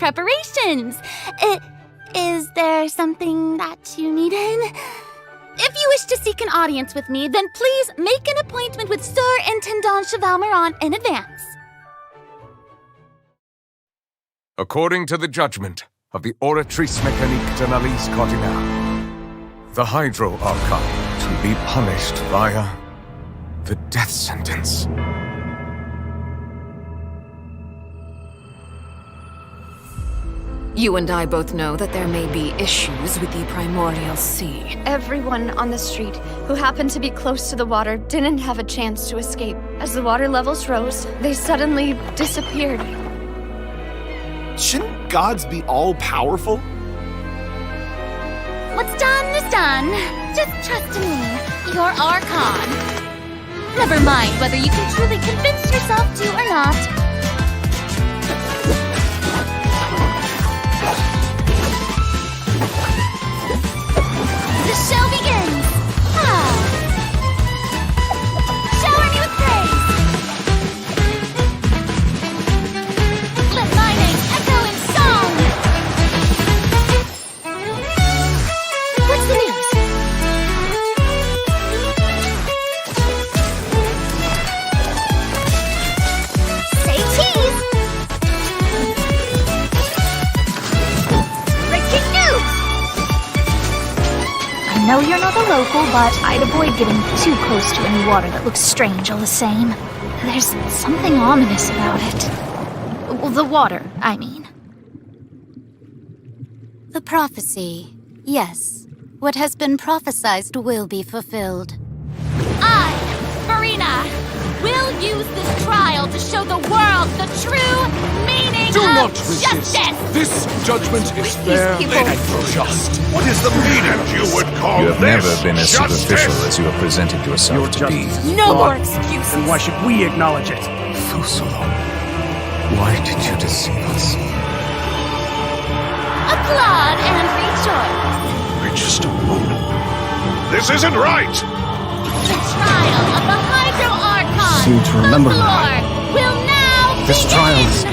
preparations. Is there something that you needed? If you wish to seek an audience with me, then please make an appointment with Sir Intendant Chevalmeron in advance. According to the judgment of the Oratrice Mécanique d'Analyse Cardinale, the Hydro Archon to be punished via the death sentence. You and I both know that there may be issues with the Primordial Sea. Everyone on the street who happened to be close to the water didn't have a chance to escape. As the water levels rose, they suddenly disappeared. Shouldn't gods be all-powerful? What's done is done. Just trust in me, your Archon. Never mind whether you can truly convince yourself to or not. The show begins! Shower me with praise! Let my name echo in song! What's the news? Say cheese! Breaking news! I know you're not a local, but I'd avoid getting too close to any water that looks strange all the same. There's something ominous about it. Well, the water, I mean. The prophecy. Yes. What has been prophesied will be fulfilled. I, Furina, will use this trial to show the world the true meaning Do of not resist. justice! This judgment is fair and just. What is the meaning you would call You have this? never been as Justice? superficial as you have presented yourself to be. No more excuses! Then why should we acknowledge it? Fusolo, why did you deceive us? Applaud and rejoice! We're just a moment. This isn't right! The trial of the Hydro Archon! Seem to remember the floor will now This begin! trial is...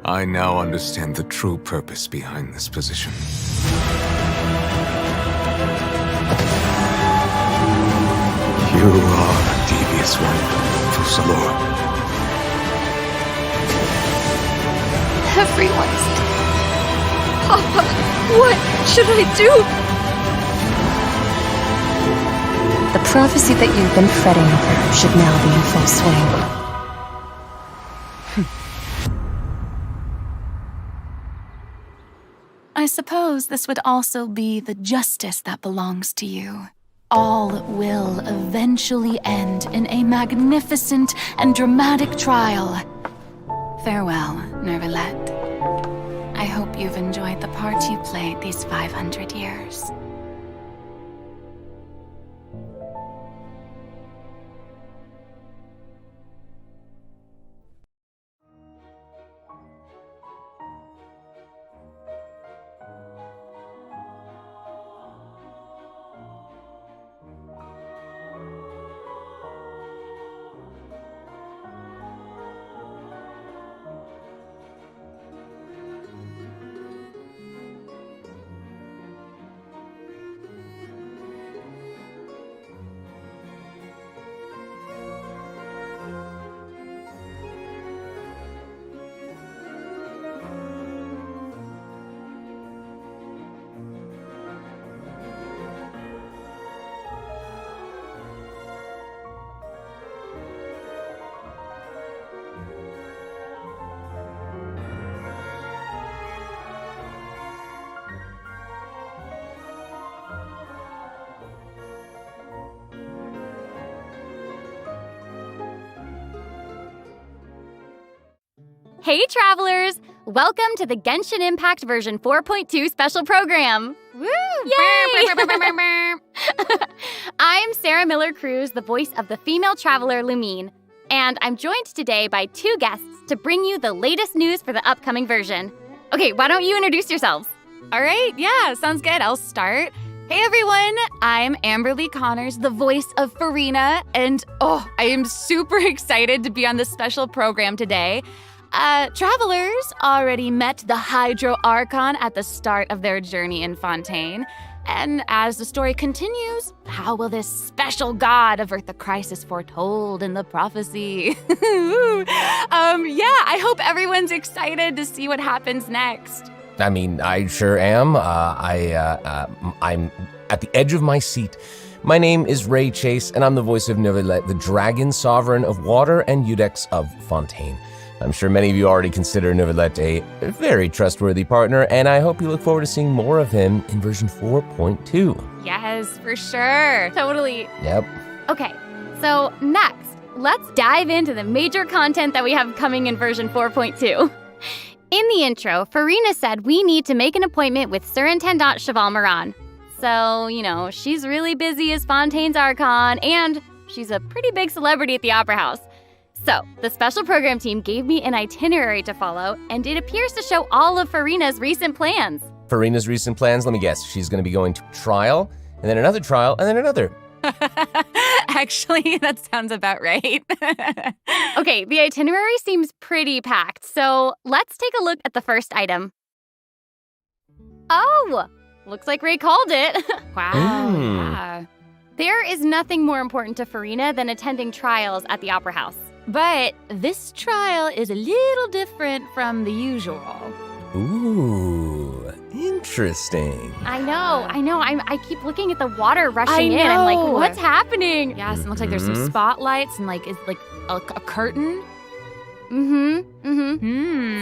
I now understand the true purpose behind this position. You are a devious one, Fusalo. Everyone's dead. Papa, what should I do? The prophecy that you've been fretting over should now be in full swing. I suppose this would also be the justice that belongs to you. All will eventually end in a magnificent and dramatic trial. Farewell, Nervalette. I hope you've enjoyed the part you played these 500 years. Hey travelers! Welcome to the Genshin Impact version 4.2 special program! Woo! Yay! I'm Sarah Miller-Cruz, the voice of the female traveler Lumine, and I'm joined today by two guests to bring you the latest news for the upcoming version. Okay, why don't you introduce yourselves? All right, yeah, sounds good. I'll start. Hey everyone, I'm Amberly Connors, the voice of Furina, and I am super excited to be on this special program today. Travelers already met the Hydro Archon at the start of their journey in Fontaine. And as the story continues, how will this special god avert the crisis foretold in the prophecy? I hope everyone's excited to see what happens next. I mean, I sure am. I'm at the edge of my seat. My name is Ray Chase, and I'm the voice of Neuvillette, the dragon sovereign of water and Eudex of Fontaine. I'm sure many of you already consider Neuvillette a very trustworthy partner, and I hope you look forward to seeing more of him in version 4.2. Yes, for sure. Totally. Yep. Okay, so next, let's dive into the major content that we have coming in version 4.2. In the intro, Furina said we need to make an appointment with Surintendant Cheval Moran. So, she's really busy as Fontaine's Archon, and she's a pretty big celebrity at the Opera House. So, the special program team gave me an itinerary to follow, and it appears to show all of Furina's recent plans. Farina's recent plans, let me guess, she's going to be going to trial, and then another trial, and then another. Actually, that sounds about right. Okay, the itinerary seems pretty packed, so let's take a look at the first item. Oh, looks like Ray called it. Wow. Yeah. There is nothing more important to Furina than attending trials at the Opera House. But this trial is a little different from the usual. Ooh, interesting. I know. I keep looking at the water rushing in. I'm like, what's happening? Yes, and it looks like there's some spotlights and it's like a curtain.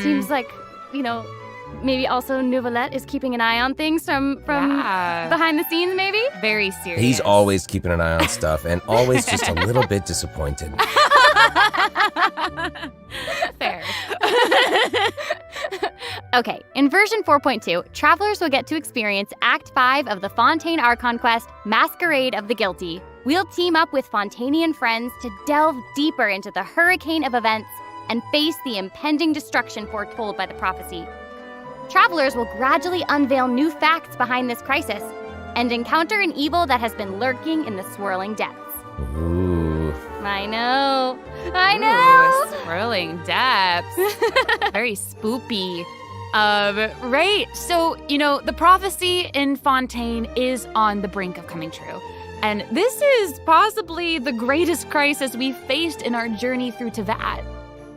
Seems like, maybe also Neuvillette is keeping an eye on things from behind the scenes, maybe? Very serious. He's always keeping an eye on stuff and always just a little bit disappointed. Fair. Okay, in version 4.2, travelers will get to experience Act 5 of the Fontaine Archon quest, Masquerade of the Guilty. We'll team up with Fontainian friends to delve deeper into the hurricane of events and face the impending destruction foretold by the prophecy. Travelers will gradually unveil new facts behind this crisis and encounter an evil that has been lurking in the swirling depths. Ooh. I know. Ooh, swirling depths. Very spoopy. Right, so, the prophecy in Fontaine is on the brink of coming true. And this is possibly the greatest crisis we've faced in our journey through Teyvat.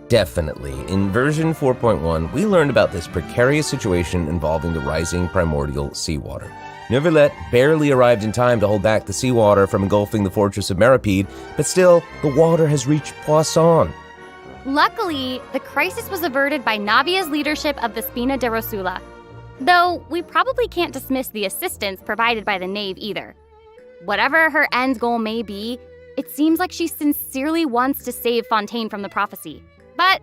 Definitely. In version 4.1, we learned about this precarious situation involving the rising primordial seawater. Neuvillette barely arrived in time to hold back the seawater from engulfing the fortress of Meripede, but still, the water has reached Poisson. Luckily, the crisis was averted by Navia's leadership of the Spina de Rosula. Though, we probably can't dismiss the assistance provided by the Knave either. Whatever her end goal may be, it seems like she sincerely wants to save Fontaine from the prophecy. But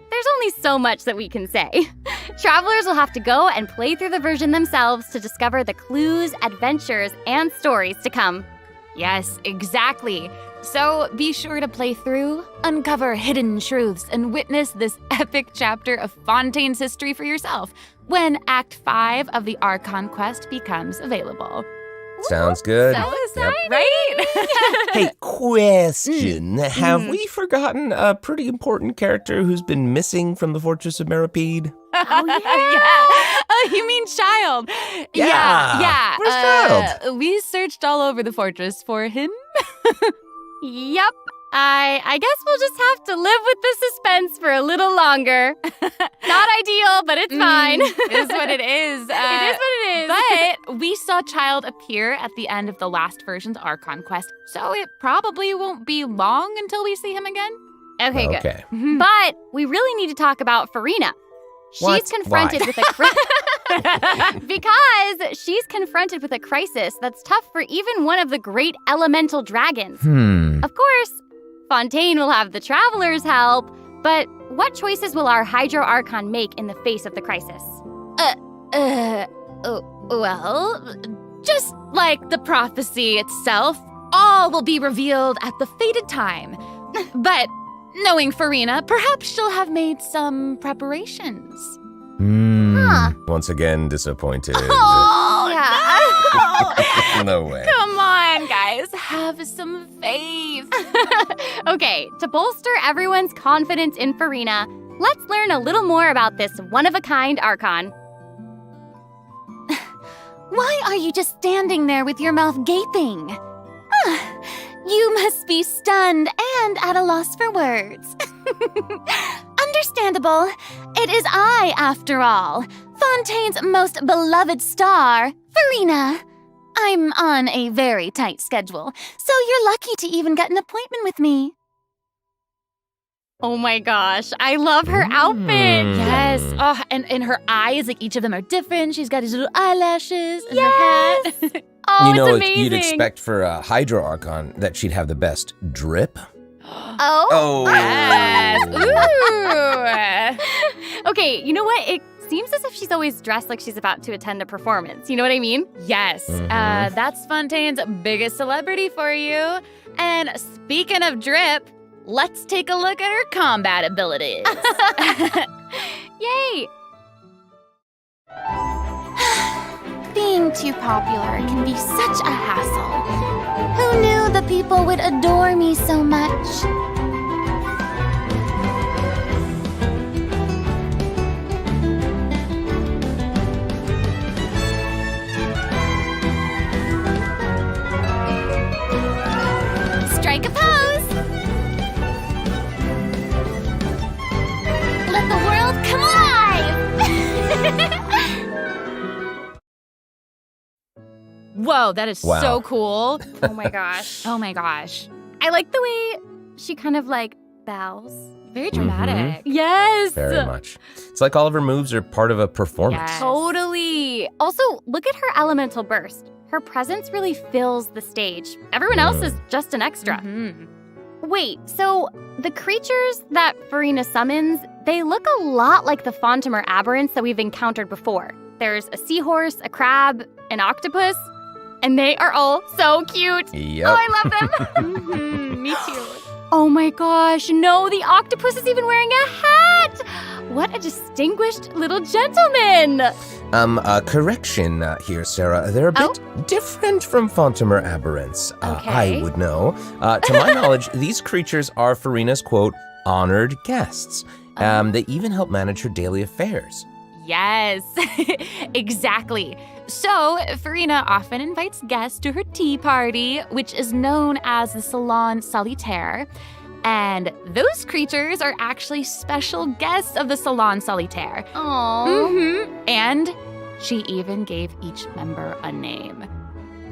there's only so much that we can say. Travelers will have to go and play through the version themselves to discover the clues, adventures, and stories to come. Yes, exactly. So be sure to play through, uncover hidden truths, and witness this epic chapter of Fontaine's history for yourself when Act 5 of the Archon quest becomes available. Sounds good. So exciting. Yep. Right? Hey, question. Have we forgotten a pretty important character who's been missing from the Fortress of Meripede? Oh, yeah. Yeah. Oh, you mean Child? Yeah. Where's Child? We searched all over the fortress for him. Yep. I guess we'll just have to live with the suspense for a little longer. Not ideal, but it's fine. It is what it is. It is what it is. But we saw Child appear at the end of the last version's Archon quest, so it probably won't be long until we see him again. Okay, good. But we really need to talk about Furina. She's confronted with because she's confronted with a crisis that's tough for even one of the great elemental dragons. Of course, Fontaine will have the travelers help, but what choices will our Hydro Archon make in the face of the crisis? Well, just like the prophecy itself, all will be revealed at the fated time. But knowing Furina, perhaps she'll have made some preparations. Once again, disappointed. Oh, yeah. No way. Come on, guys. Have some faith. Okay, to bolster everyone's confidence in Furina, let's learn a little more about this one-of-a-kind Archon. Why are you just standing there with your mouth gaping? You must be stunned and at a loss for words. Understandable. It is I, after all, Fontaine's most beloved star, Furina. I'm on a very tight schedule, so you're lucky to even get an appointment with me. Oh my gosh, I love her outfit. Yes. Oh, and her eyes, like each of them are different. She's got these little eyelashes and her hat. Oh, You know, it's like, amazing. you'd expect for a Hydro Archon that she'd have the best drip. Oh. Yes. Ooh. Okay, you know what? It seems as if she's always dressed like she's about to attend a performance. You know what I mean? Yes. That's Fontaine's biggest celebrity for you. And speaking of drip, let's take a look at her combat abilities. Yay! Being too popular can be such a hassle. Who knew the people would adore me so much? Strike a pose! Let the world come alive! Whoa, that is Wow. so cool. Oh my gosh. Oh my gosh. I like the way she kind of like bows. Very dramatic. Yes! Very much. It's like all of her moves are part of a performance. Yes. Totally. Also, look at her elemental burst. Her presence really fills the stage. Everyone else is just an extra. Mhm. Wait, so the creatures that Furina summons, they look a lot like the Fontaine aberrants that we've encountered before. There's a seahorse, a crab, an octopus, and they are all so cute. Yep. Oh, I love them. Me too. Oh my gosh, no, the octopus is even wearing a hat. What a distinguished little gentleman. Correction here, Sarah. They're a bit different from Fontaine aberrants. Okay. I would know. To my knowledge, these creatures are Furina's, quote, honored guests. They even help manage her daily affairs. Yes, exactly. So, Furina often invites guests to her tea party, which is known as the Salon Solitaire. And those creatures are actually special guests of the Salon Solitaire. Aww. And she even gave each member a name.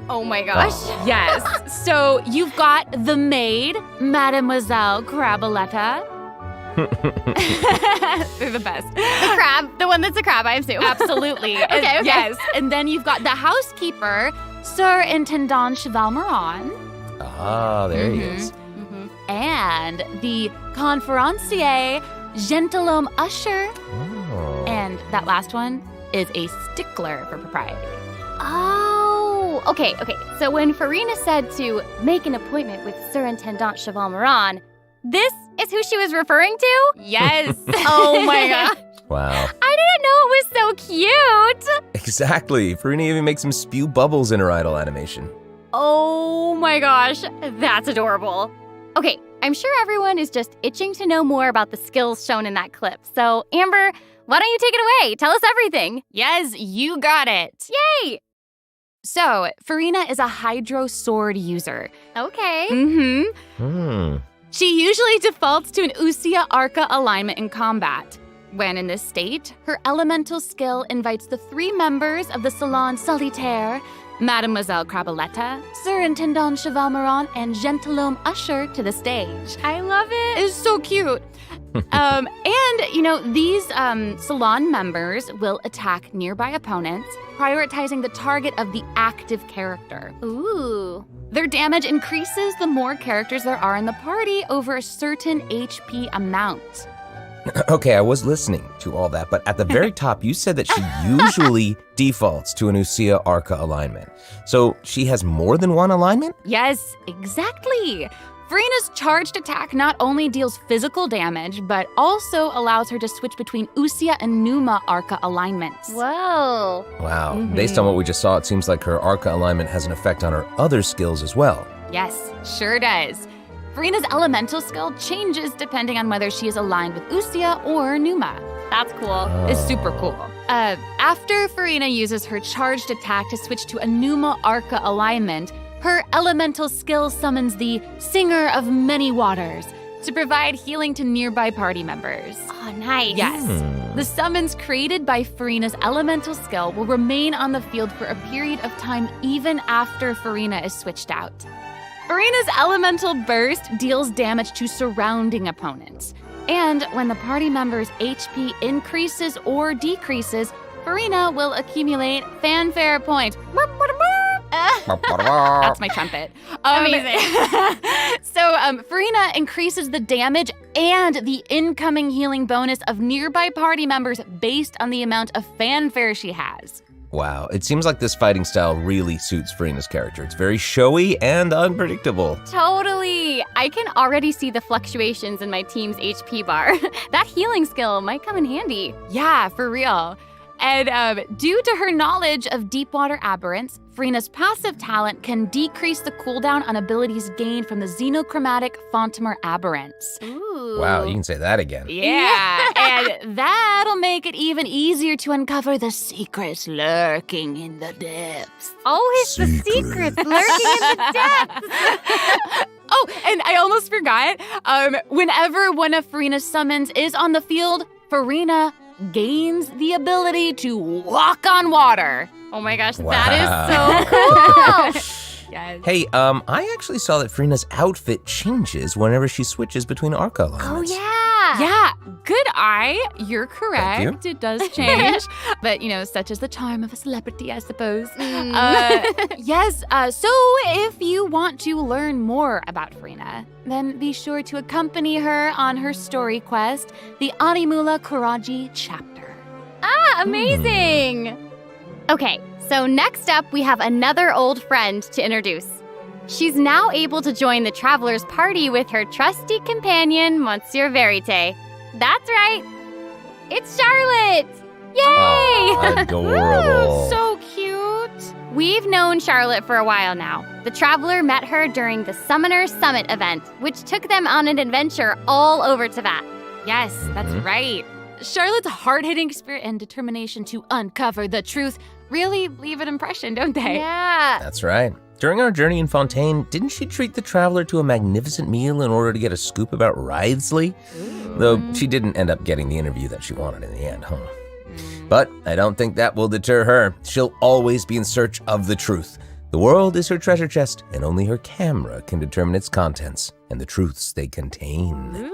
Oh my gosh. Yes. So you've got the maid, Mademoiselle Craboletta. They're the best. The crab, the one that's a crab, I assume. Absolutely. Okay. Yes. And then you've got the housekeeper, Sir Intendant Chevalmeron. Ah, there he is. And the conferencier, Gentilhomme Usher. Oh. And that last one is a stickler for propriety. Oh, okay. So when Furina said to make an appointment with Sir Intendant Chevalmeron, this is who she was referring to? Yes. Oh my god. Wow. I didn't know it was so cute. Exactly. Furina even makes him spew bubbles in her idol animation. Oh my gosh, that's adorable. Okay, I'm sure everyone is just itching to know more about the skills shown in that clip. So, Amber, why don't you take it away? Tell us everything. Yes, you got it. Yay! So, Furina is a Hydro Sword user. Okay. She usually defaults to an Usia Arca alignment in combat. When in this state, her elemental skill invites the 3 members of the Salon Solitaire, Mademoiselle Craboletta, Sir Intendant Chevalmeron, and Gentilhomme Usher to the stage. I love it. It's so cute. And, you know, these salon members will attack nearby opponents, prioritizing the target of the active character. Ooh. Their damage increases the more characters there are in the party over a certain HP amount. Okay, I was listening to all that, but at the very top, you said that she usually defaults to an Usia Arca alignment. So she has more than one alignment? Yes, exactly. Furina's charged attack not only deals physical damage, but also allows her to switch between Usia and Numa Arca alignments. Whoa. Wow. Based on what we just saw, it seems like her Arca alignment has an effect on her other skills as well. Yes, sure does. Furina's elemental skill changes depending on whether she is aligned with Usia or Numa. That's cool. It's super cool. After Furina uses her charged attack to switch to a Numa Arca alignment, her elemental skill summons the Singer of Many Waters to provide healing to nearby party members. Oh, nice. Yes. The summons created by Furina's elemental skill will remain on the field for a period of time even after Furina is switched out. Furina's elemental burst deals damage to surrounding opponents. And when the party member's HP increases or decreases, Furina will accumulate fanfare points. That's my trumpet. Amazing. So Furina increases the damage and the incoming healing bonus of nearby party members based on the amount of fanfare she has. Wow, it seems like this fighting style really suits Furina's character. It's very showy and unpredictable. Totally. I can already see the fluctuations in my team's HP bar. That healing skill might come in handy. Yeah, for real. And due to her knowledge of deep water aberrants, Furina's passive talent can decrease the cooldown on abilities gained from the xenochromatic Fontainine aberrants. Ooh. Wow, you can say that again. Yeah, and that'll make it even easier to uncover the secrets lurking in the depths. Always the secrets lurking in the depths. Oh, and I almost forgot. Whenever one of Furina's summons is on the field, Furina gains the ability to walk on water. Oh my gosh, Wow. that is so cool. Yes. Hey, I actually saw that Furina's outfit changes whenever she switches between Arca Oh alignments. yeah. Yeah, good eye. You're correct. Thank you. It does change. But, such is the charm of a celebrity, I suppose. Yes, so if you want to learn more about Furina, then be sure to accompany her on her story quest, the Animula Kuraji chapter. Ah, amazing. Okay, so next up we have another old friend to introduce. She's now able to join the traveler's party with her trusty companion, Monsieur Verite. That's right. It's Charlotte! Yay! Oh, adorable. So cute. We've known Charlotte for a while now. The traveler met her during the Summoner Summit event, which took them on an adventure all over Teyvat. Yes, that's right. Charlotte's hard-hitting spirit and determination to uncover the truth really leave an impression, don't they? Yeah. That's right. During our journey in Fontaine, didn't she treat the traveler to a magnificent meal in order to get a scoop about Wriothesley? Though she didn't end up getting the interview that she wanted in the end, huh? But I don't think that will deter her. She'll always be in search of the truth. The world is her treasure chest, and only her camera can determine its contents and the truths they contain.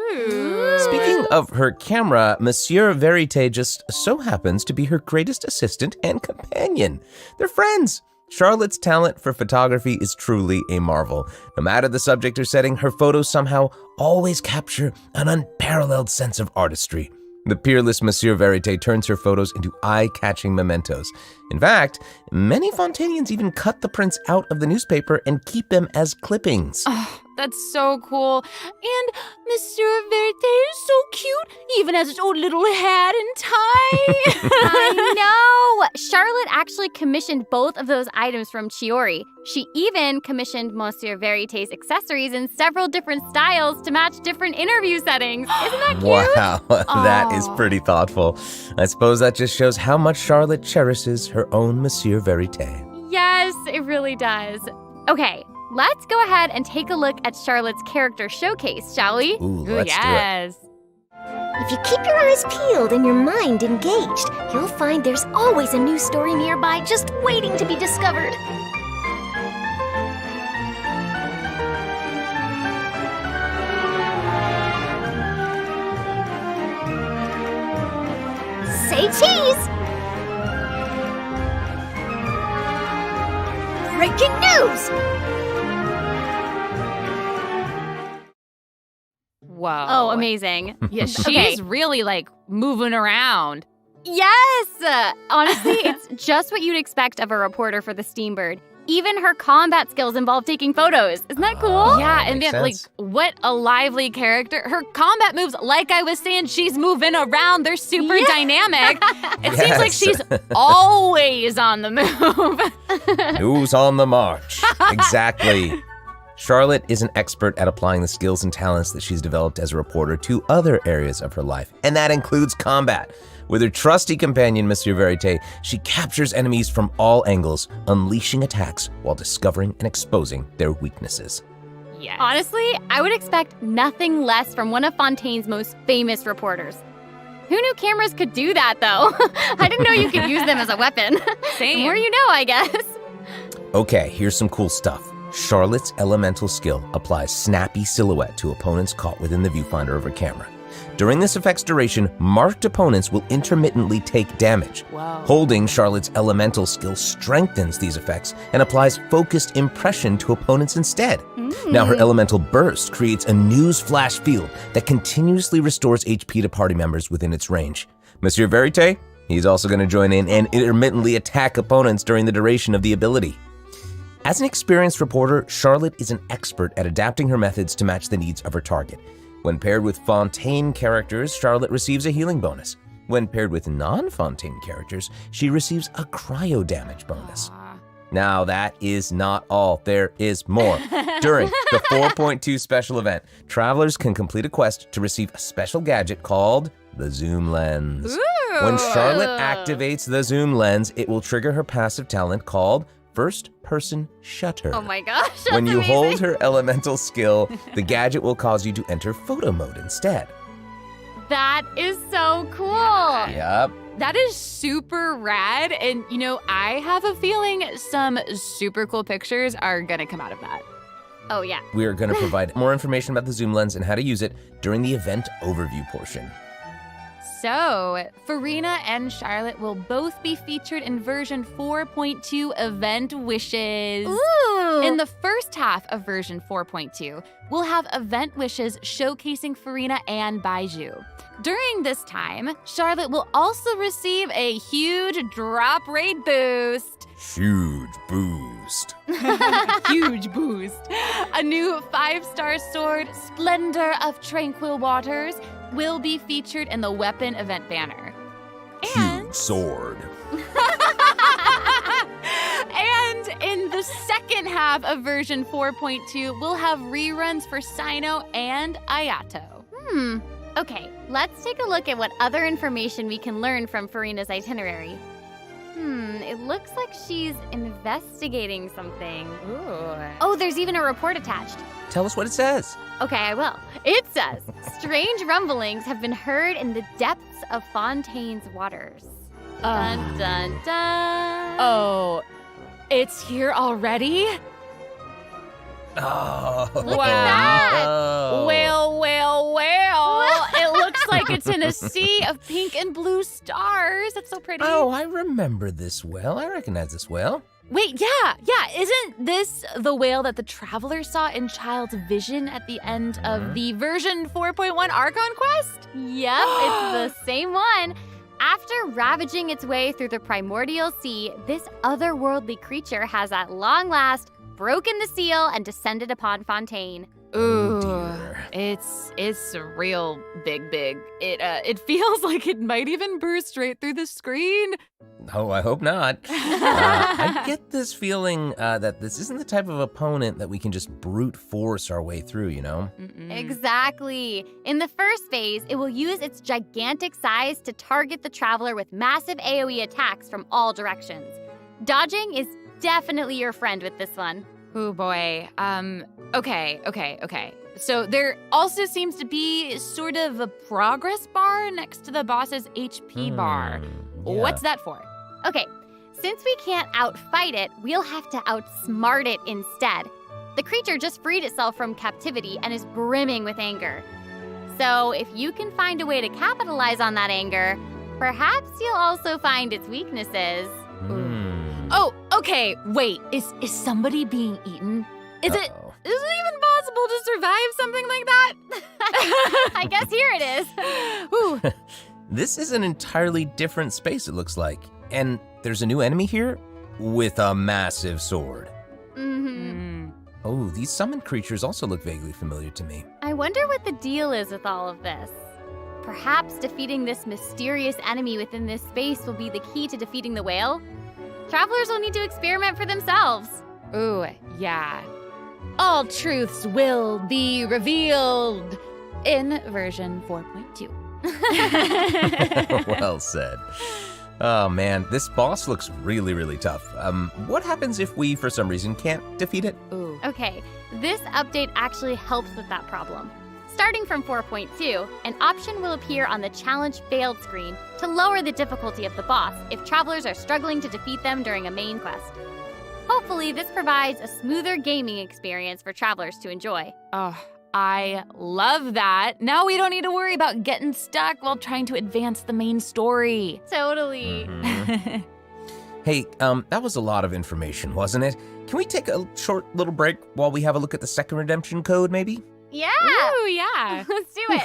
Speaking of her camera, Monsieur Verite just so happens to be her greatest assistant and companion. They're friends. Charlotte's talent for photography is truly a marvel. No matter the subject or setting, her photos somehow always capture an unparalleled sense of artistry. The peerless Monsieur Verite turns her photos into eye-catching mementos. In fact, many Fontainians even cut the prints out of the newspaper and keep them as clippings. Oh, that's so cool. And Monsieur Verite is so cute, even has its own little hat and tie. I know! Charlotte actually commissioned both of those items from Chiori. She even commissioned Monsieur Verite's accessories in several different styles to match different interview settings. Isn't that cute? Wow, that is pretty thoughtful. I suppose that just shows how much Charlotte cherishes her own Monsieur Verite. Yes, it really does. Okay, let's go ahead and take a look at Charlotte's character showcase, shall we? Ooh, let's yes. If you keep your eyes peeled and your mind engaged, you'll find there's always a new story nearby just waiting to be discovered. Say cheese! Breaking news! Whoa. Oh, amazing. Yeah, she's really moving around. Yes! Honestly, it's just what you'd expect of a reporter for the Steambird. Even her combat skills involve taking photos. Isn't that cool? Yeah, and makes then, sense. what a lively character. Her combat moves, like I was saying, she's moving around. They're super dynamic. It seems like she's always on the move. Who's on the march? Exactly. Charlotte is an expert at applying the skills and talents that she's developed as a reporter to other areas of her life, and that includes combat. With her trusty companion, Monsieur Verite, she captures enemies from all angles, unleashing attacks while discovering and exposing their weaknesses. Yes. Honestly, I would expect nothing less from one of Fontaine's most famous reporters. Who knew cameras could do that, though? I didn't know you could use them as a weapon. Same. The more you know, I guess. Okay, here's some cool stuff. Charlotte's elemental skill applies snappy silhouette to opponents caught within the viewfinder of her camera. During this effect's duration, marked opponents will intermittently take damage. Wow. Holding Charlotte's elemental skill strengthens these effects and applies focused impression to opponents instead. Now her elemental burst creates a news flash field that continuously restores HP to party members within its range. Monsieur Verite, he's also going to join in and intermittently attack opponents during the duration of the ability. As an experienced reporter, Charlotte is an expert at adapting her methods to match the needs of her target. When paired with Fontaine characters, Charlotte receives a healing bonus. When paired with non-Fontaine characters, she receives a cryo damage bonus. Now that is not all, there is more. During the 4.2 special event, travelers can complete a quest to receive a special gadget called the Zoom Lens. Ooh. When Charlotte activates the Zoom Lens, it will trigger her passive talent called First Person Shutter. Oh my gosh, that's When you amazing. hold her elemental skill, the gadget will cause you to enter photo mode instead. That is so cool. Yep. That is super rad, and I have a feeling some super cool pictures are gonna come out of that. Oh yeah. We are going to provide more information about the Zoom Lens and how to use it during the event overview portion. So, Furina and Charlotte will both be featured in version 4.2 Event Wishes. Ooh. In the first half of version 4.2, we'll have Event Wishes showcasing Furina and Baiju. During this time, Charlotte will also receive a huge drop rate boost. Huge boost. Huge boost. A new 5-star sword, Splendor of Tranquil Waters, will be featured in the weapon event banner. Huge sword. And in the second half of version 4.2, we'll have reruns for Sino and Ayato. Okay, let's take a look at what other information we can learn from Furina's itinerary. It looks like she's investigating something. Ooh. Oh, there's even a report attached. Tell us what it says. Okay, I will. It says, strange rumblings have been heard in the depths of Fontaine's waters. Dun, dun, dun. Oh, it's here already? Oh. Look at that. Oh. Well. It looks like it's in a sea of pink and blue stars. That's so pretty. Oh, I remember this well. I recognize this well. Wait, yeah. Isn't this the whale that the traveler saw in Child's vision at the end of the version 4.1 Archon quest? Yep, it's the same one. After ravaging its way through the primordial sea, this otherworldly creature has at long last broken the seal and descended upon Fontaine. Ooh, dear. it's real big. It feels like it might even burst right through the screen. Oh, I hope not. I get this feeling that this isn't the type of opponent that we can just brute force our way through, Exactly. In the first phase, it will use its gigantic size to target the traveler with massive AoE attacks from all directions. Dodging is definitely your friend with this one. Oh boy. Okay. So there also seems to be sort of a progress bar next to the boss's HP bar. Yeah. What's that for? Okay, since we can't outfight it, we'll have to outsmart it instead. The creature just freed itself from captivity and is brimming with anger. So if you can find a way to capitalize on that anger, perhaps you'll also find its weaknesses. Oh, okay. Wait, is somebody being eaten? Is it even possible to survive something like that? I guess here it is. Ooh. This is an entirely different space, it looks like. And there's a new enemy here with a massive sword. Oh, these summoned creatures also look vaguely familiar to me. I wonder what the deal is with all of this. Perhaps defeating this mysterious enemy within this space will be the key to defeating the whale? Travelers will need to experiment for themselves. Ooh, yeah. all truths will be revealed in version 4.2. Well said. Oh man, this boss looks really, really tough. What happens if we, for some reason, can't defeat it? Ooh. Okay, this update actually helps with that problem. Starting from 4.2, an option will appear on the Challenge Failed screen to lower the difficulty of the boss if travelers are struggling to defeat them during a main quest. Hopefully, this provides a smoother gaming experience for travelers to enjoy. Oh, I love that. Now we don't need to worry about getting stuck while trying to advance the main story. Totally. Mm-hmm. Hey, that was a lot of information, wasn't it? Can we take a short little break while we have a look at the second redemption code, maybe? Yeah! Ooh, yeah. Let's do it!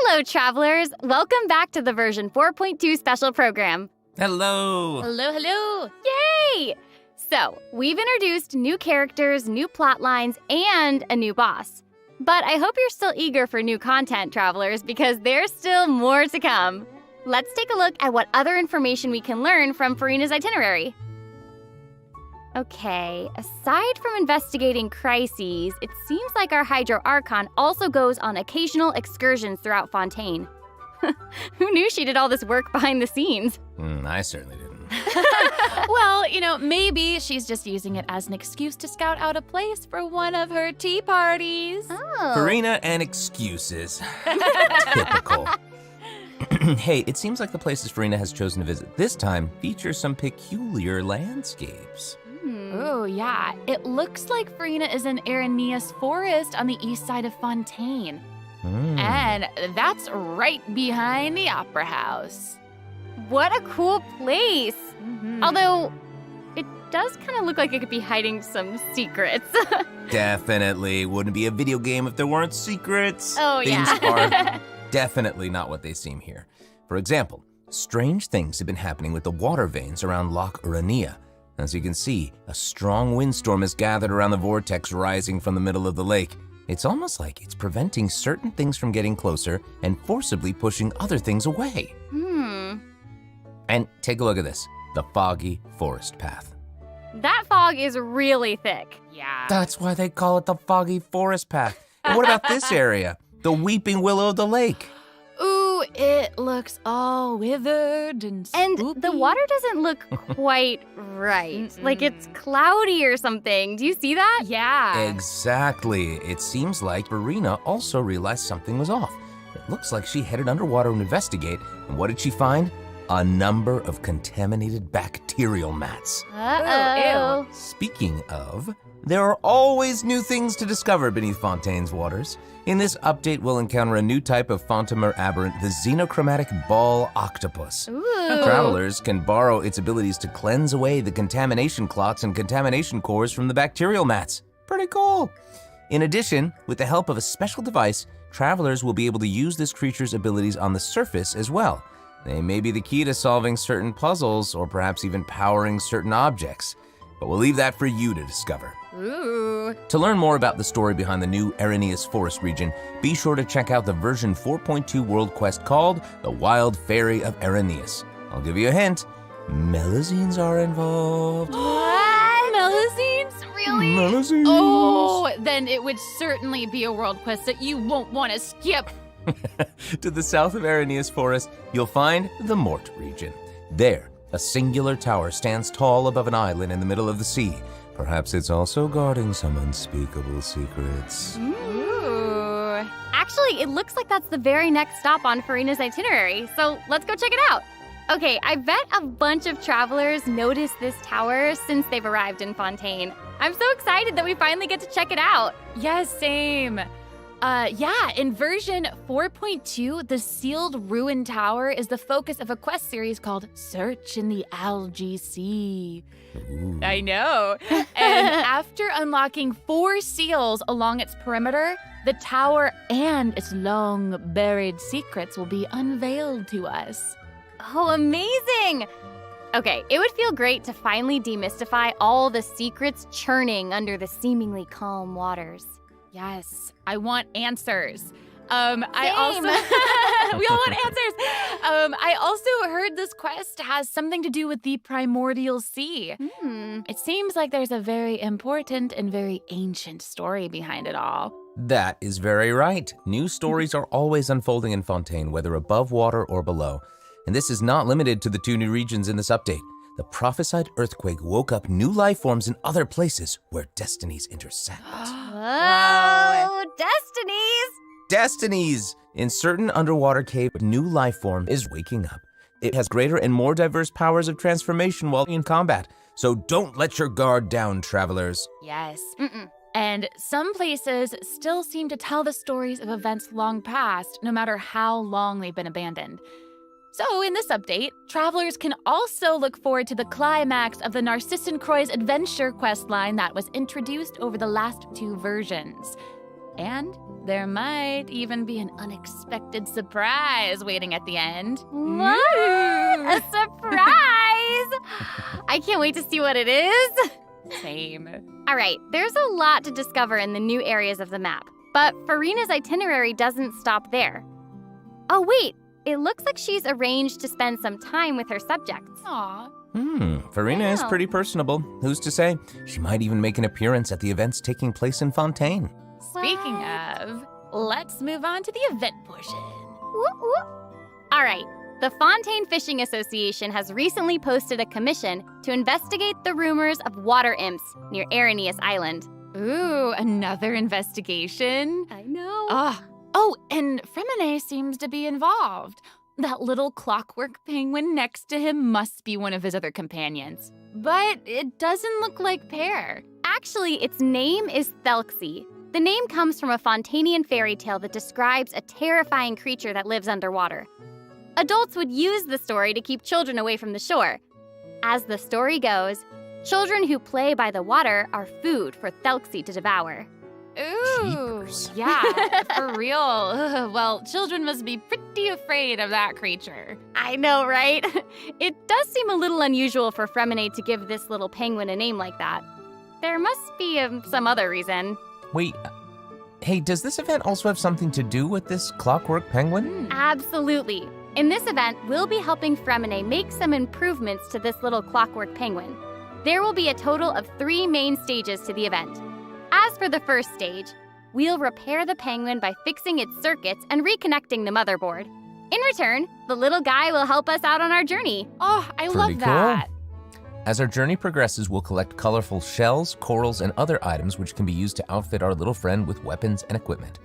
Hello, travelers! Welcome back to the version 4.2 special program. Hello! Hello, hello! Yay! So, we've introduced new characters, new plot lines, and a new boss. But I hope you're still eager for new content, travelers, because there's still more to come. Let's take a look at what other information we can learn from Furina's itinerary. Okay, aside from investigating crises, it seems like our Hydro Archon also goes on occasional excursions throughout Fontaine. Who knew she did all this work behind the scenes? I certainly didn't. Well, maybe she's just using it as an excuse to scout out a place for one of her tea parties. Oh. Furina and excuses. Typical. Hey, it seems like the places Furina has chosen to visit this time feature some peculiar landscapes. Oh, yeah. It looks like Furina is in Aranea's forest on the east side of Fontaine. And that's right behind the Opera House. What a cool place! Although, it does kind of look like it could be hiding some secrets. Definitely. Wouldn't be a video game if there weren't secrets. Oh, Things yeah. are definitely not what they seem here. For example, strange things have been happening with the water veins around Loch Aranea. As you can see, a strong windstorm has gathered around the vortex rising from the middle of the lake. It's almost like it's preventing certain things from getting closer and forcibly pushing other things away. And take a look at this, the foggy forest path. That fog is really thick. Yeah. That's why they call it the foggy forest path. And what about this area? The weeping willow of the lake. Ooh, it looks all withered and And spoopy. the water doesn't look quite right. Like it's cloudy or something. Do you see that? Yeah. Exactly. It seems like Furina also realized something was off. It looks like she headed underwater to investigate, and what did she find? A number of contaminated bacterial mats. Uh-oh. Speaking of, there are always new things to discover beneath Fontaine's waters. In this update, we'll encounter a new type of Fontamer aberrant, the xenochromatic ball octopus. Ooh. Travelers can borrow its abilities to cleanse away the contamination clots and contamination cores from the bacterial mats. Pretty cool. In addition, with the help of a special device, travelers will be able to use this creature's abilities on the surface as well. They may be the key to solving certain puzzles or perhaps even powering certain objects. But we'll leave that for you to discover. Ooh. To learn more about the story behind the new Aranea's Forest region, be sure to check out the version 4.2 world quest called The Wild Fairy of Araneas. I'll give you a hint. Melazines are involved. What? Melazines? Really? Melazines. Oh, then it would certainly be a world quest that you won't want to skip. To the south of Aranea's Forest, you'll find the Mort region. There, a singular tower stands tall above an island in the middle of the sea. Perhaps it's also guarding some unspeakable secrets. Ooh. Actually, it looks like that's the very next stop on Furina's itinerary, so let's go check it out. Okay, I bet a bunch of travelers noticed this tower since they've arrived in Fontaine. I'm so excited that we finally get to check it out. Yes, same. In version 4.2, the sealed ruin tower is the focus of a quest series called Search in the Algae Sea. Ooh. I know. And after unlocking 4 seals along its perimeter, the tower and its long buried secrets will be unveiled to us. Oh, amazing! Okay, it would feel great to finally demystify all the secrets churning under the seemingly calm waters. Yes, I want answers. I also we all want answers. I also heard this quest has something to do with the primordial sea. It seems like there's a very important and very ancient story behind it all. That is very right. New stories are always unfolding in Fontaine, whether above water or below. And this is not limited to the 2 new regions in this update. The prophesied earthquake woke up new life forms in other places where destinies intersect. Whoa, destinies! Destinies! In certain underwater cave, a new life form is waking up. It has greater and more diverse powers of transformation while in combat. So don't let your guard down, travelers. Yes. And some places still seem to tell the stories of events long past, no matter how long they've been abandoned. So in this update, travelers can also look forward to the climax of the Narcissan Croix's adventure questline that was introduced over the last 2 versions. And there might even be an unexpected surprise waiting at the end. What? A surprise! I can't wait to see what it is. Same. All right, there's a lot to discover in the new areas of the map, but Furina's itinerary doesn't stop there. Oh, wait. It looks like she's arranged to spend some time with her subjects. Aw. Farina is pretty personable. Who's to say? She might even make an appearance at the events taking place in Fontaine. Speaking of, let's move on to the event portion. Whoop, whoop. All right. The Fontaine Fishing Association has recently posted a commission to investigate the rumors of water imps near Arrhenius Island. Ooh, another investigation? I know. Oh, and Fremine seems to be involved. That little clockwork penguin next to him must be one of his other companions. But it doesn't look like Pear. Actually, its name is Thelxie. The name comes from a Fontainian fairy tale that describes a terrifying creature that lives underwater. Adults would use the story to keep children away from the shore. As the story goes, children who play by the water are food for Thelxie to devour. Ooh, Jeepers. Yeah, for real. Well, children must be pretty afraid of that creature. I know, right? It does seem a little unusual for Fremine to give this little penguin a name like that. There must be some other reason. Wait, hey, does this event also have something to do with this clockwork penguin? Absolutely. In this event, we'll be helping Fremine make some improvements to this little clockwork penguin. There will be a total of 3 main stages to the event. As for the first stage, we'll repair the penguin by fixing its circuits and reconnecting the motherboard. In return, the little guy will help us out on our journey. Oh, I Pretty love that. cool. As our journey progresses, we'll collect colorful shells, corals, and other items which can be used to outfit our little friend with weapons and equipment.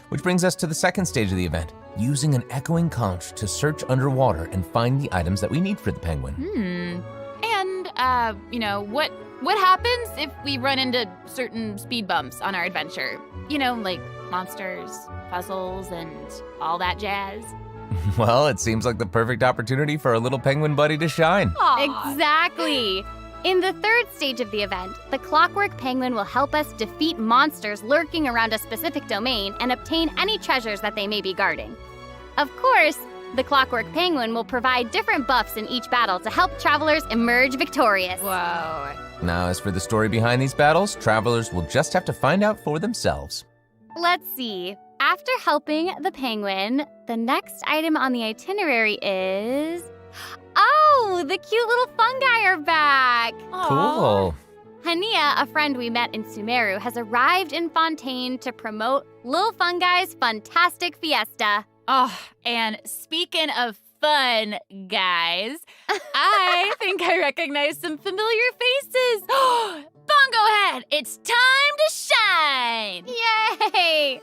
Which brings us to the second stage of the event, using an echoing conch to search underwater and find the items that we need for the penguin. And, what happens if we run into certain speed bumps on our adventure? You know, like monsters, puzzles, and all that jazz. Well, it seems like the perfect opportunity for our little penguin buddy to shine. Aww. Exactly. In the third stage of the event, the clockwork penguin will help us defeat monsters lurking around a specific domain and obtain any treasures that they may be guarding. Of course, the clockwork penguin will provide different buffs in each battle to help travelers emerge victorious. Whoa. Now, as for the story behind these battles, travelers will just have to find out for themselves. Let's see. After helping the penguin, the next item on the itinerary is... Oh, the cute little fungi are back! Cool. Hania, a friend we met in Sumeru, has arrived in Fontaine to promote Lil Fungi's Fantastic Fiesta. Oh, and speaking of fun, guys. I think I recognize some familiar faces. Bongo Head, it's time to shine! Yay!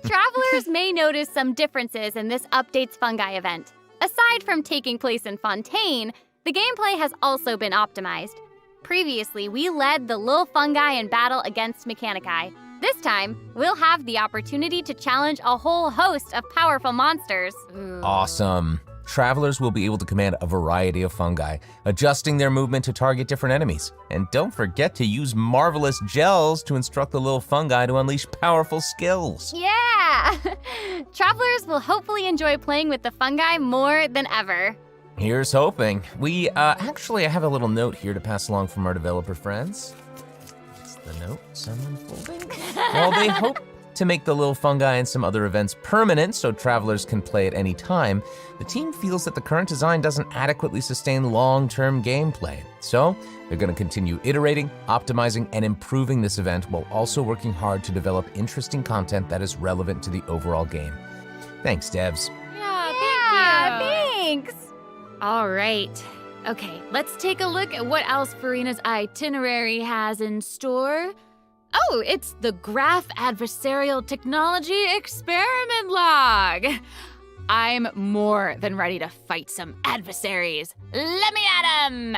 Travelers may notice some differences in this Updates Fungi event. Aside from taking place in Fontaine, the gameplay has also been optimized. Previously, we led the Lil Fungi in battle against Mechanici. This time, we'll have the opportunity to challenge a whole host of powerful monsters. Awesome. Travelers will be able to command a variety of fungi, adjusting their movement to target different enemies. And don't forget to use marvelous gels to instruct the little fungi to unleash powerful skills. Yeah! Travelers will hopefully enjoy playing with the fungi more than ever. Here's hoping. Actually, I have a little note here to pass along from our developer friends. It's the note, someone folding. While they hope to make the little fungi and some other events permanent so travelers can play at any time, the team feels that the current design doesn't adequately sustain long-term gameplay. So they're going to continue iterating, optimizing, and improving this event while also working hard to develop interesting content that is relevant to the overall game. Thanks, devs. Yeah, Thanks! All right. Okay, let's take a look at what else Furina's itinerary has in store. Oh, it's the Graph Adversarial Technology Experiment Log. I'm more than ready to fight some adversaries. Let me at 'em!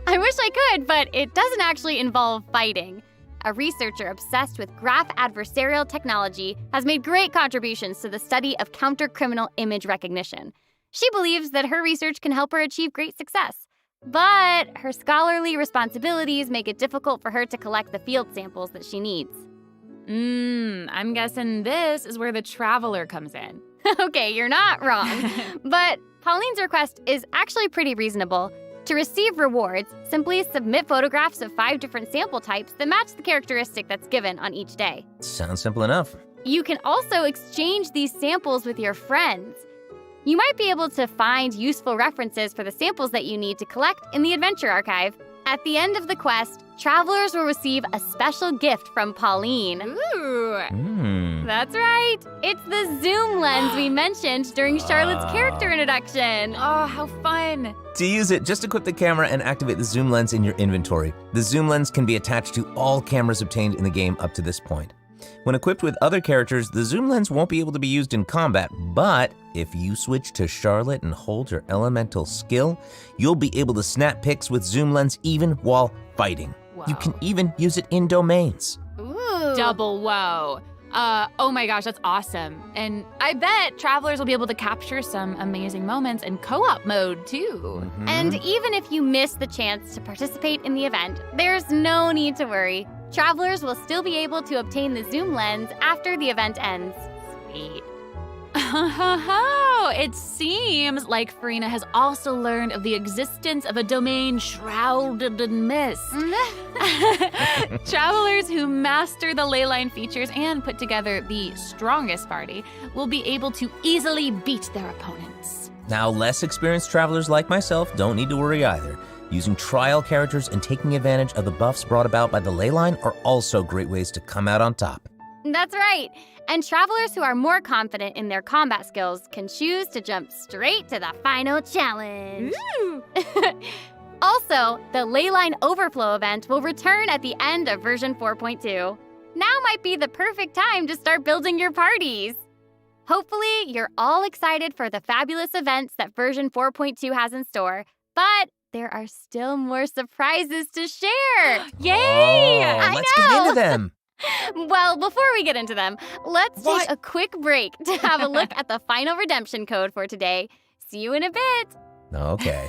I wish I could, but it doesn't actually involve fighting. A researcher obsessed with graph adversarial technology has made great contributions to the study of counter-criminal image recognition. She believes that her research can help her achieve great success. But her scholarly responsibilities make it difficult for her to collect the field samples that she needs. I'm guessing this is where the Traveler comes in. Okay, you're not wrong. But Pauline's request is actually pretty reasonable. To receive rewards, simply submit photographs of 5 different sample types that match the characteristic that's given on each day. Sounds simple enough. You can also exchange these samples with your friends. You might be able to find useful references for the samples that you need to collect in the Adventure Archive. At the end of the quest, travelers will receive a special gift from Pauline. Ooh. That's right. It's the zoom lens we mentioned during Charlotte's character introduction. Oh, how fun. To use it, just equip the camera and activate the zoom lens in your inventory. The zoom lens can be attached to all cameras obtained in the game up to this point. When equipped with other characters, the zoom lens won't be able to be used in combat, but if you switch to Charlotte and hold your elemental skill, you'll be able to snap pics with zoom lens even while fighting. Whoa. You can even use it in domains. Ooh. Double whoa. Oh my gosh, that's awesome. And I bet travelers will be able to capture some amazing moments in co-op mode too. Mm-hmm. And even if you miss the chance to participate in the event, there's no need to worry. Travelers will still be able to obtain the zoom lens after the event ends. Sweet. It seems like Furina has also learned of the existence of a domain shrouded in mist. Travelers who master the leyline features and put together the strongest party will be able to easily beat their opponents. Now, less experienced travelers like myself don't need to worry either. Using trial characters and taking advantage of the buffs brought about by the leyline are also great ways to come out on top. That's right. And travelers who are more confident in their combat skills can choose to jump straight to the final challenge. Also, the Leyline Overflow event will return at the end of version 4.2. Now might be the perfect time to start building your parties. Hopefully, you're all excited for the fabulous events that version 4.2 has in store, but there are still more surprises to share. Yay! Let's get into them. Well, before we get into them, let's take a quick break to have a look at the final redemption code for today. See you in a bit. Okay.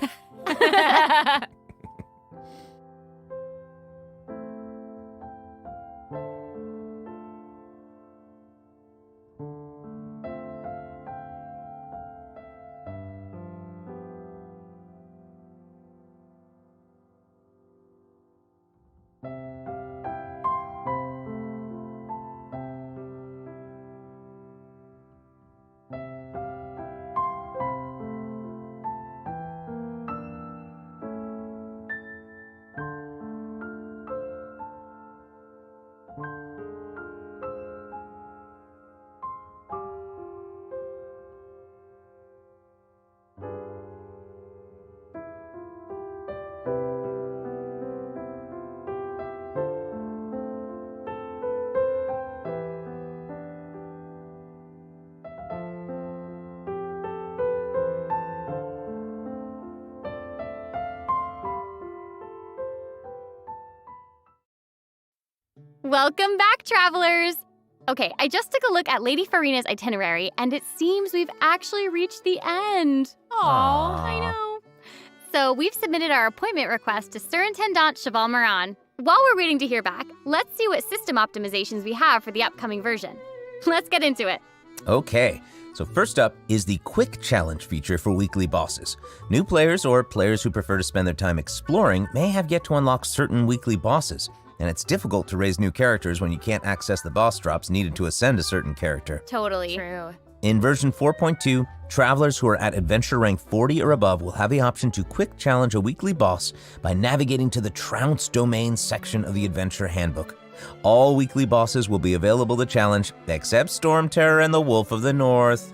Welcome back, travelers! Okay, I just took a look at Lady Furina's itinerary, and it seems we've actually reached the end. Aww, I know. So we've submitted our appointment request to Surintendant Cheval Moran. While we're waiting to hear back, let's see what system optimizations we have for the upcoming version. Let's get into it. Okay, so first up is the Quick Challenge feature for weekly bosses. New players or players who prefer to spend their time exploring may have yet to unlock certain weekly bosses. And it's difficult to raise new characters when you can't access the boss drops needed to ascend a certain character. Totally. True. In version 4.2, travelers who are at adventure rank 40 or above will have the option to quick challenge a weekly boss by navigating to the Trounce Domain section of the Adventure Handbook. All weekly bosses will be available to challenge, except Storm Terror and the Wolf of the North.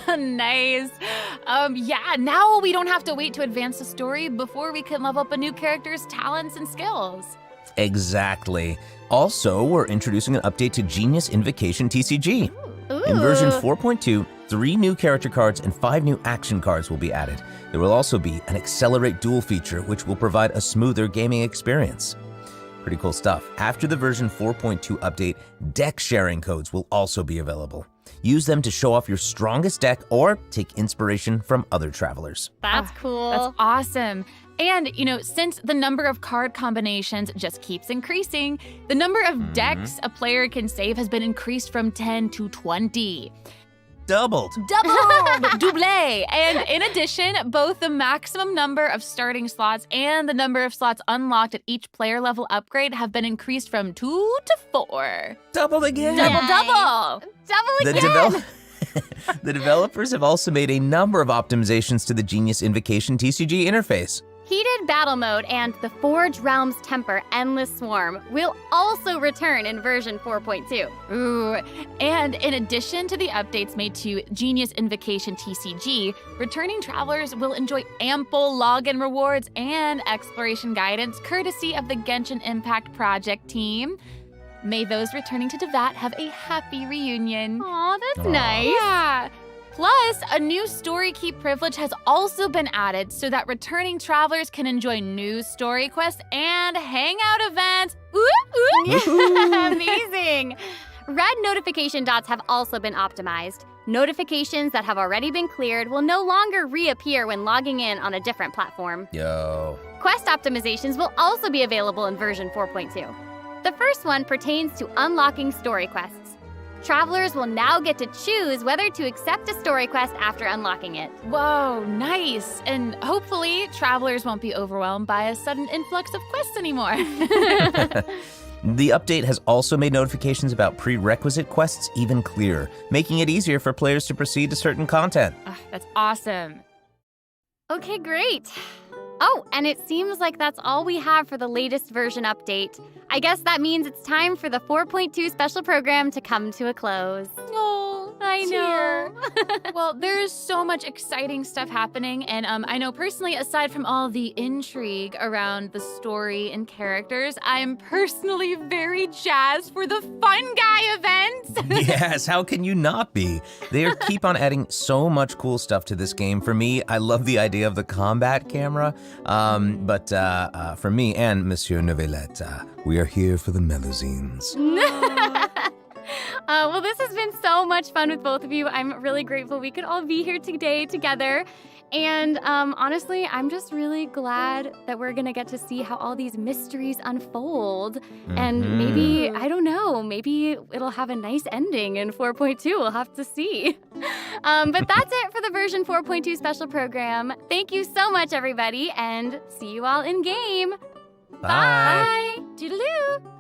Nice. Yeah, now we don't have to wait to advance the story before we can level up a new character's talents and skills. Exactly. Also, we're introducing an update to Genius Invocation TCG. Ooh. In version 4.2, 3 new character cards and 5 new action cards will be added. There will also be an Accelerate Duel feature, which will provide a smoother gaming experience. Pretty cool stuff. After the version 4.2 update, deck sharing codes will also be available. Use them to show off your strongest deck or take inspiration from other travelers. That's cool. That's awesome. And, since the number of card combinations just keeps increasing, the number of decks a player can save has been increased from 10 to 20. Doubled. Double! And in addition, both the maximum number of starting slots and the number of slots unlocked at each player level upgrade have been increased from 2 to 4. Doubled again. Double! Double again! The developers have also made a number of optimizations to the Genius Invocation TCG interface. Heated Battle Mode and the Forge Realms Temper Endless Swarm will also return in version 4.2. Ooh, and in addition to the updates made to Genius Invocation TCG, returning travelers will enjoy ample login rewards and exploration guidance courtesy of the Genshin Impact Project team. May those returning to Devat have a happy reunion. Aw, that's nice. Yeah. Plus, a new story key privilege has also been added so that returning travelers can enjoy new story quests and hangout events. Amazing! Red notification dots have also been optimized. Notifications that have already been cleared will no longer reappear when logging in on a different platform. Yo. Quest optimizations will also be available in version 4.2. The first one pertains to unlocking story quests. Travelers will now get to choose whether to accept a story quest after unlocking it. Whoa, nice. And hopefully, travelers won't be overwhelmed by a sudden influx of quests anymore. The update has also made notifications about prerequisite quests even clearer, making it easier for players to proceed to certain content. That's awesome. Okay, great. Oh, and it seems like that's all we have for the latest version update. I guess that means it's time for the 4.2 special program to come to a close. Oh, I know. Well, there's so much exciting stuff happening, and I know personally, aside from all the intrigue around the story and characters, I'm personally very jazzed for the Fun Guy events. Yes, how can you not be? They keep on adding so much cool stuff to this game. For me, I love the idea of the combat camera, but for me and Monsieur Novelette, we are here for the Melusines. Well, this has been so much fun with both of you. I'm really grateful we could all be here today together. And honestly, I'm just really glad that we're going to get to see how all these mysteries unfold. And maybe, I don't know, maybe it'll have a nice ending in 4.2. We'll have to see. But that's it for the version 4.2 special program. Thank you so much, everybody, and see you all in game. Bye. Toodaloo.